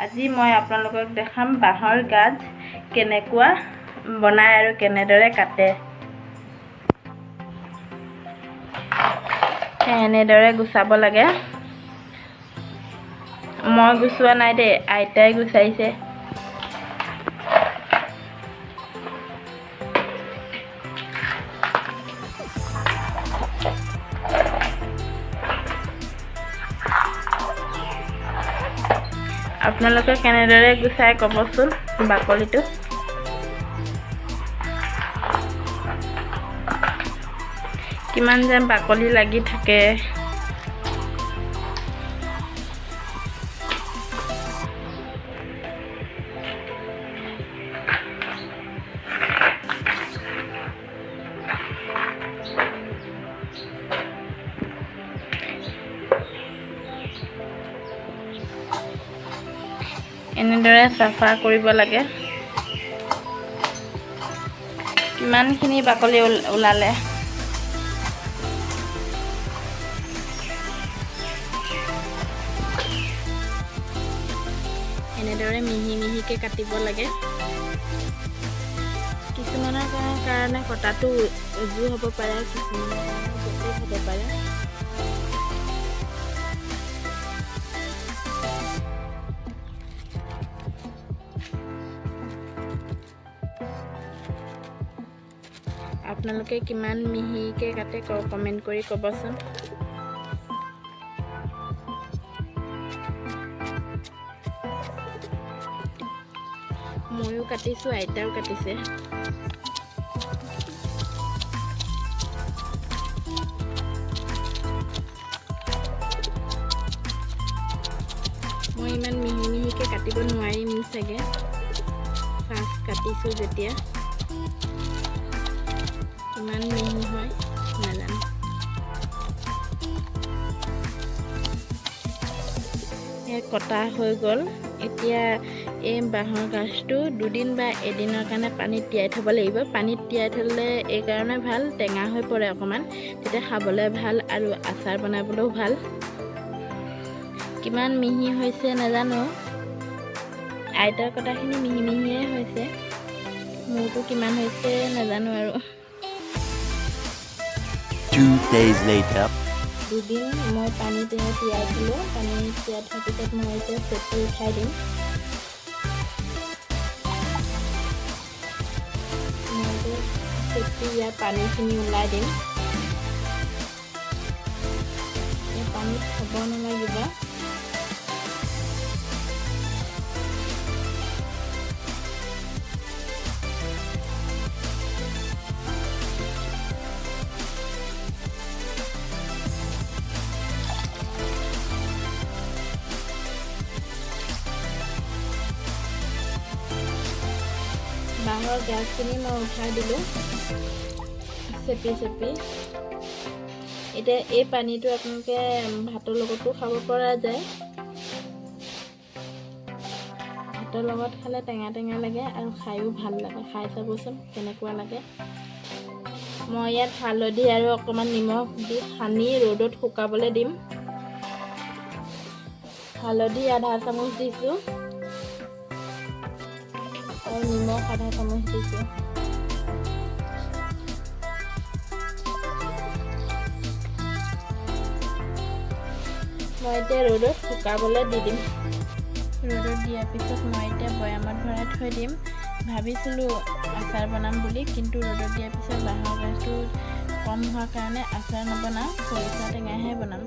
আজি মই আপোনালোকক দেখাম বাঁহৰ গাজ কেনেকুৱা বনায় আৰু কেনেদৰে কাটে। এনেদৰে গুচাব লাগে। মই গুচোৱা নাই দেই, আইতাই গুচাইছে। আপোনালোকে কেনেদৰে গুচাই ক'বচোন বাকলিটো। কিমান যেন বাকলি লাগি থাকে। এনেদৰে চাফা কৰিব লাগে। কিমানখিনি বাকলি ওলালে। এনেদৰে মিহি মিহিকৈ কাটিব লাগে। কিছুমানৰ কাৰণে কটাটো উজু হ'ব পাৰে, কিছুমানৰ কাৰণে জটিল হ'ব পাৰে। আপোনালোকে কিমান মিহিকৈ কাটে কমেণ্ট কৰি ক'বচোন। ময়ো কাটিছোঁ, আইতাও কাটিছে। মই ইমান মিহি মিহিকৈ কাটিব নোৱাৰিম চাগে, ফাৰ্ষ্ট কাটিছোঁ যেতিয়া। কিমান মিহি হয় নাজানো। কটা হৈ গ'ল। এতিয়া এই বাঁহৰ গাজটো 2 দিন বা এদিনৰ কাৰণে পানীত তিয়াই থ'ব লাগিব। পানীত তিয়াই থ'লে এই কাৰণে ভাল, টেঙা হৈ পৰে অকণমান, তেতিয়া খাবলৈ ভাল আৰু আচাৰ বনাবলৈও ভাল। কিমান মিহি হৈছে নাজানো, আইতাৰ কটাখিনি মিহি মিহিয়ে হৈছে, মোৰটো কিমান হৈছে নাজানো আৰু। 2 days later. 2 দিন মই পানীত তিয়াই থ'লোঁ। পানীত তিয়াই থোৱাৰ পিছত মই এতিয়া চেপি উঠাই দিম। মই চেপি ইয়াৰ পানীখিনি ওলাই দিম। এই পানীত থ'ব নালাগিব। বাঁহৰ গাজখিনি মই উঠাই দিলোঁ চেপি চেপি। এতিয়া এই পানীটো আপোনালোকে ভাতৰ লগতো খাব পৰা যায়। ভাতৰ লগত খালে টেঙা টেঙা লাগে আৰু খায়ো ভাল লাগে। খাই চাবচোন কেনেকুৱা লাগে। মই ইয়াত হালধি আৰু অকণমান নিমখ দি সানি ৰ'দত শুকাবলৈ দিম। হালধি আধা চামুচ দিছোঁ আৰু নিমখ আধা চামুচ দিছোঁ। মই এতিয়া ৰ'দত শুকাবলৈ দি দিম। ৰ'দত দিয়াৰ পিছত মই এতিয়া বৈয়ামত ভৰাই থৈ দিম। ভাবিছিলোঁ আচাৰ বনাম বুলি, কিন্তু ৰ'দত দিয়াৰ পিছত বাঁহৰ গাজটো কম হোৱাৰ কাৰণে আচাৰ নবনাওঁ, খৰিচা টেঙাহে বনাম।